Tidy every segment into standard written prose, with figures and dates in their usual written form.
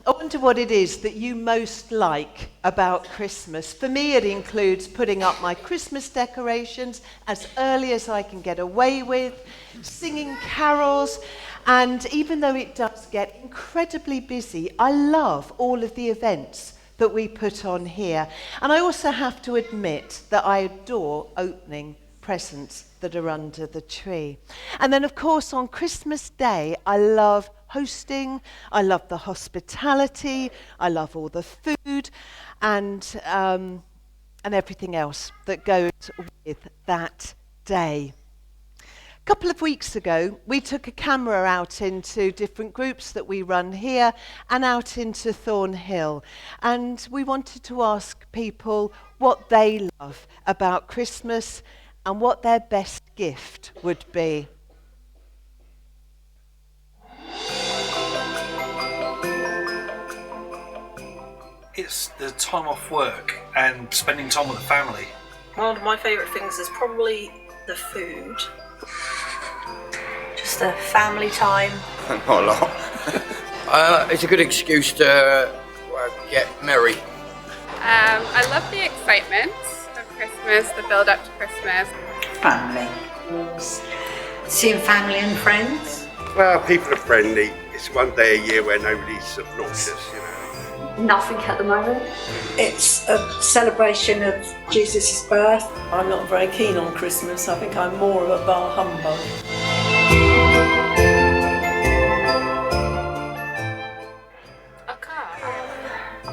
wonder what it is that you most like about Christmas. For me, it includes putting up my Christmas decorations as early as I can get away with, singing carols, and even though it does get incredibly busy, I love all of the events that we put on here. And I also have to admit that I adore opening presents that are under the tree. And then, of course, on Christmas Day, I love hosting, I love the hospitality, I love all the food, and everything else that goes with that day. A couple of weeks ago, we took a camera out into different groups that we run here and out into Thornhill, and we wanted to ask people what they love about Christmas and what their best gift would be. It's the time off work and spending time with the family. One of my favourite things is probably the food. Just the family time. Not a lot. It's a good excuse to get merry. I love the excitement of Christmas, the build up to Christmas. Family. Seeing family and friends. Well, people are friendly. It's one day a year where nobody's obnoxious, you know. Nothing at the moment. It's a celebration of Jesus' birth. I'm not very keen on Christmas. I think I'm more of a bar humbug.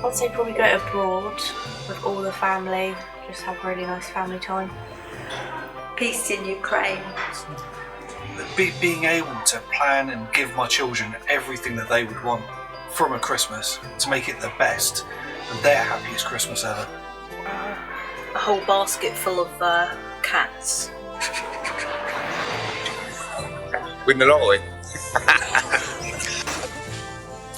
I'd say probably go abroad with all the family, just have a really nice family time. Peace in Ukraine. Being able to plan and give my children everything that they would want from a Christmas to make it the best and their happiest Christmas ever. A whole basket full of cats. Winning the lottery.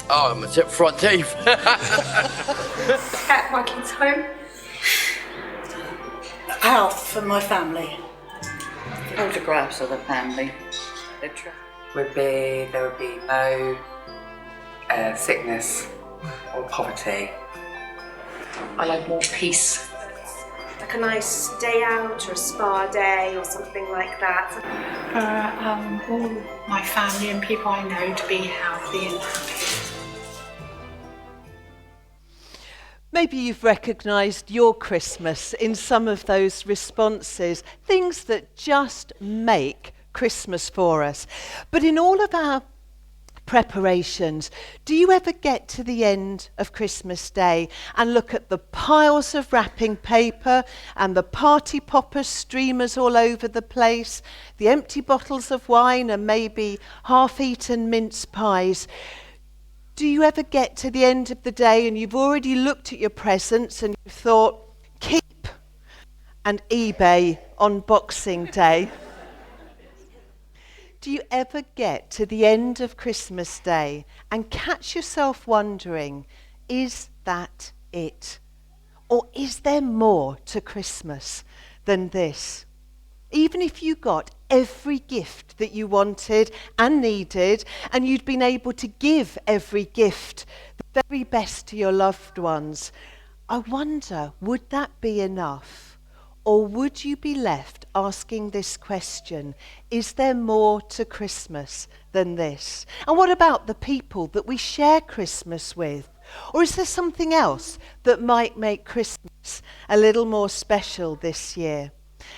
Oh, I'm a tip front teeth. At my kids' home. Health for my family. Photographs of the family. There would be no sickness or poverty. I like more peace. Like a nice day out or a spa day or something like that. All my family and people I know to be healthy and happy. Maybe you've recognised your Christmas in some of those responses, things that just make Christmas for us. But in all of our preparations, do you ever get to the end of Christmas Day and look at the piles of wrapping paper and the party popper streamers all over the place, the empty bottles of wine and maybe half-eaten mince pies? Do you ever get to the end of the day and you've already looked at your presents and you've thought, keep and eBay on Boxing Day? Do you ever get to the end of Christmas Day and catch yourself wondering, is that it? Or is there more to Christmas than this? Even if you got every gift that you wanted and needed, and you'd been able to give every gift, the very best to your loved ones, I wonder, would that be enough? Or would you be left asking this question, is there more to Christmas than this? And what about the people that we share Christmas with? Or is there something else that might make Christmas a little more special this year?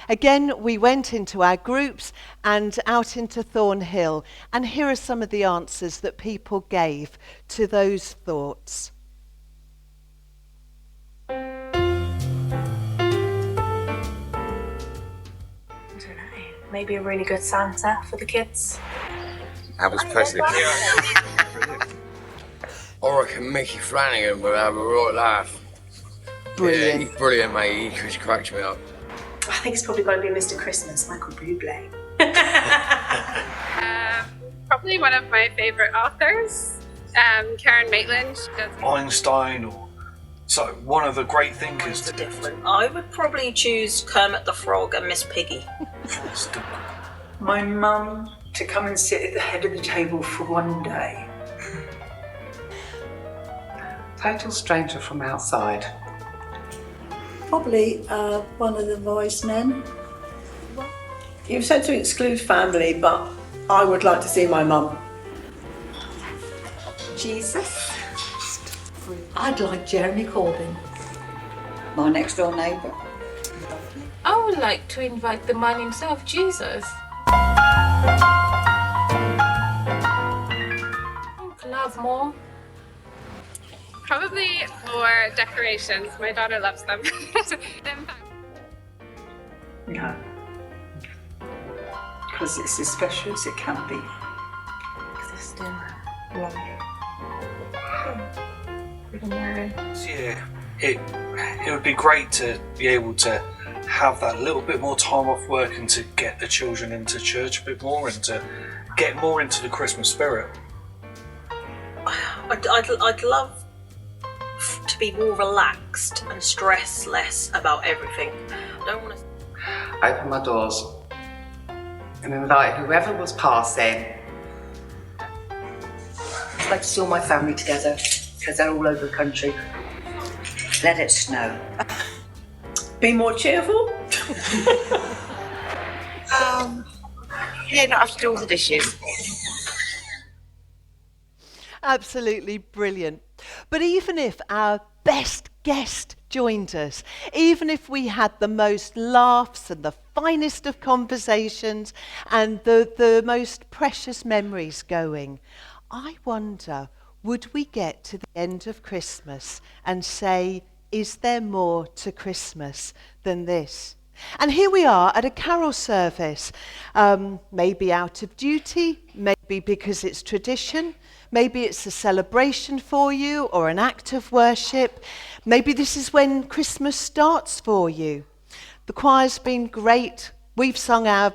Again, we went into our groups and out into Thornhill, and here are some of the answers that people gave to those thoughts. I don't know, maybe a really good Santa for the kids. Elvis Presley. I reckon Mickey Flanagan would have a right laugh. Brilliant. Yeah, he's brilliant, mate. He just cracks me up. I think it's probably got to be Mr. Christmas, Michael Bublé. Probably one of my favourite authors, Karen Maitland. She does Einstein, or so one of the great thinkers. Different. I would probably choose Kermit the Frog and Miss Piggy. My mum to come and sit at the head of the table for one day. Total stranger from outside. Probably one of the wise men. You've said to exclude family, but I would like to see my mum. Jesus. I'd like Jeremy Corbyn. My next door neighbour. I would like to invite the man himself, Jesus. Love more. Probably more decorations. My daughter loves them. No. Because it's as special as it can be. Because it's still love. Yeah, it would be great to be able to have that little bit more time off work and to get the children into church a bit more and to get more into the Christmas spirit. I'd love to be more relaxed and stress less about everything. I don't want to Open my doors and invite whoever was passing. I'd like to see all my family together because they're all over the country. Let it snow. Be more cheerful? Yeah, not have to do all the dishes. Absolutely brilliant. But even if our best guest joined us, even if we had the most laughs and the finest of conversations and the most precious memories going, I wonder, would we get to the end of Christmas and say, is there more to Christmas than this? And here we are at a carol service, maybe out of duty, maybe because it's tradition, maybe it's a celebration for you or an act of worship. Maybe this is when Christmas starts for you. The choir's been great. We've sung our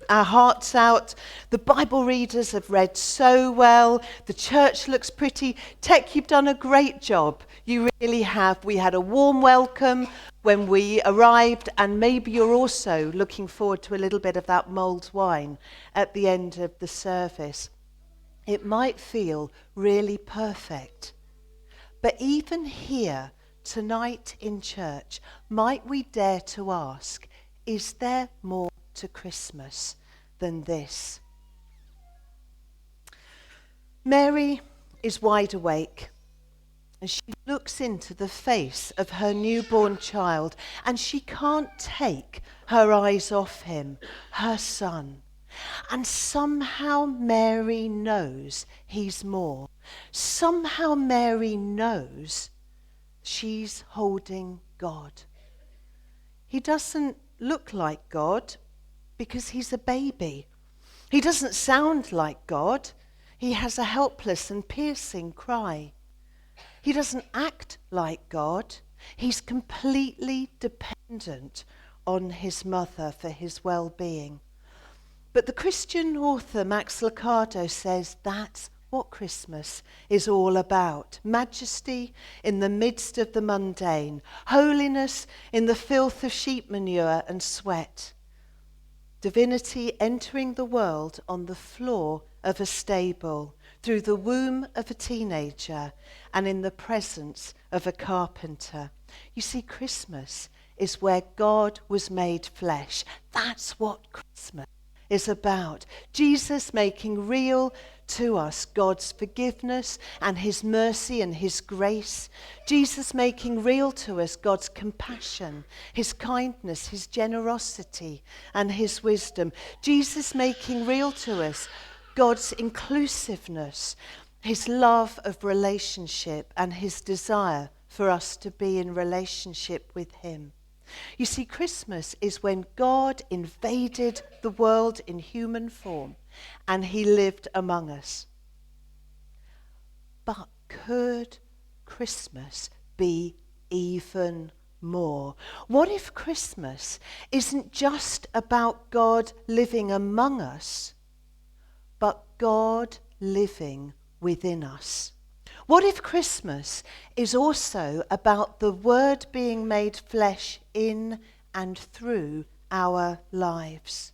hearts out. The Bible readers have read so well. The church looks pretty. Tech, you've done a great job. You really have. We had a warm welcome when we arrived, and maybe you're also looking forward to a little bit of that mulled wine at the end of the service. It might feel really perfect. But even here, tonight in church, might we dare to ask, is there more to Christmas than this? Mary is wide awake, and she looks into the face of her newborn child, and she can't take her eyes off him, her son. And somehow Mary knows he's more. Somehow Mary knows she's holding God. He doesn't look like God because he's a baby. He doesn't sound like God. He has a helpless and piercing cry. He doesn't act like God. He's completely dependent on his mother for his well-being. But the Christian author Max Lucado says that's what Christmas is all about. Majesty in the midst of the mundane. Holiness in the filth of sheep manure and sweat. Divinity entering the world on the floor of a stable, through the womb of a teenager, and in the presence of a carpenter. You see, Christmas is where God was made flesh. That's what Christmas is about. Jesus making real to us God's forgiveness and his mercy and his grace. Jesus making real to us God's compassion, his kindness, his generosity and his wisdom. Jesus making real to us God's inclusiveness, his love of relationship and his desire for us to be in relationship with him. You see, Christmas is when God invaded the world in human form and he lived among us. But could Christmas be even more? What if Christmas isn't just about God living among us, but God living within us? What if Christmas is also about the Word being made flesh in and through our lives?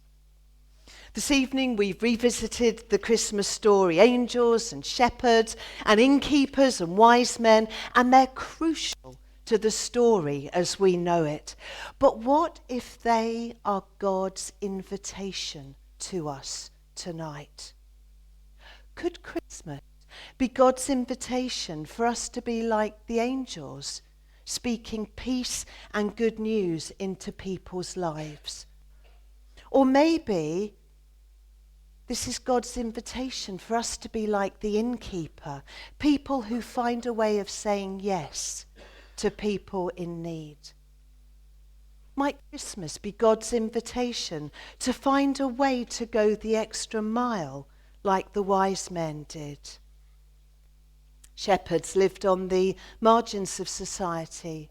This evening we've revisited the Christmas story, angels and shepherds and innkeepers and wise men, and they're crucial to the story as we know it. But what if they are God's invitation to us tonight? Could Christmas be God's invitation for us to be like the angels, speaking peace and good news into people's lives? Or maybe this is God's invitation for us to be like the innkeeper, people who find a way of saying yes to people in need. Might Christmas be God's invitation to find a way to go the extra mile like the wise men did? Shepherds lived on the margins of society.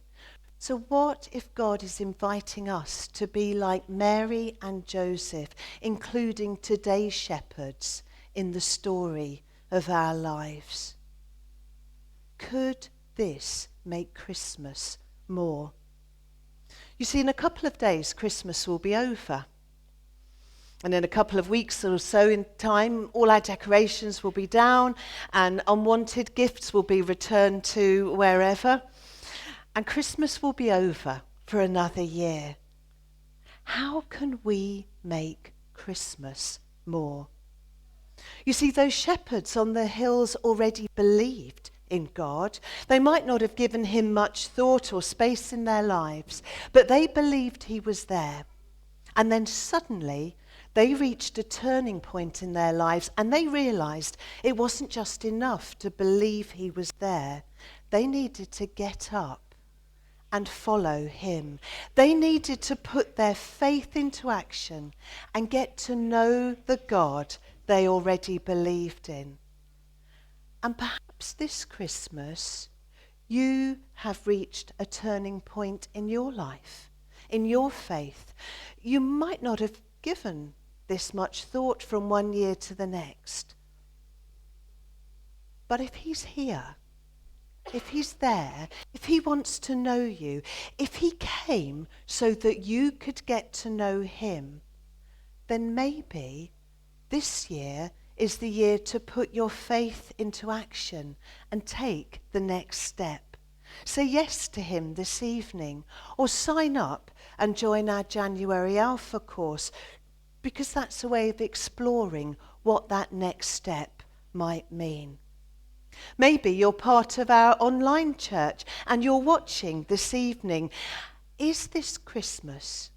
So what if God is inviting us to be like Mary and Joseph, including today's shepherds in the story of our lives? Could this make Christmas more? You see, in a couple of days, Christmas will be over. And in a couple of weeks or so in time, all our decorations will be down and unwanted gifts will be returned to wherever. And Christmas will be over for another year. How can we make Christmas more? You see, those shepherds on the hills already believed in God. They might not have given him much thought or space in their lives, but they believed he was there. And then suddenly they reached a turning point in their lives and they realized it wasn't just enough to believe he was there. They needed to get up and follow him. They needed to put their faith into action and get to know the God they already believed in. And perhaps this Christmas, you have reached a turning point in your life, in your faith. You might not have given this much thought from one year to the next. But if he's here, if he's there, if he wants to know you, if he came so that you could get to know him, then maybe this year is the year to put your faith into action and take the next step. Say yes to him this evening, or sign up and join our January Alpha course, because that's a way of exploring what that next step might mean. Maybe you're part of our online church and you're watching this evening. Is this Christmas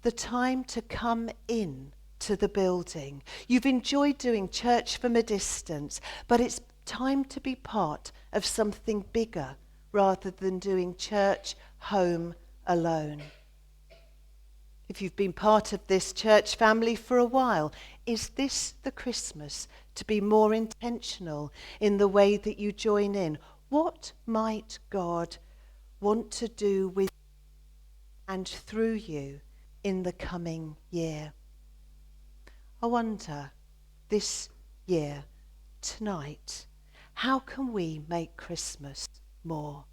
the time to come in to the building? You've enjoyed doing church from a distance, but it's time to be part of something bigger rather than doing church home alone. If you've been part of this church family for a while, is this the Christmas to be more intentional in the way that you join in? What might God want to do with and through you in the coming year? I wonder, this year, tonight, how can we make Christmas more?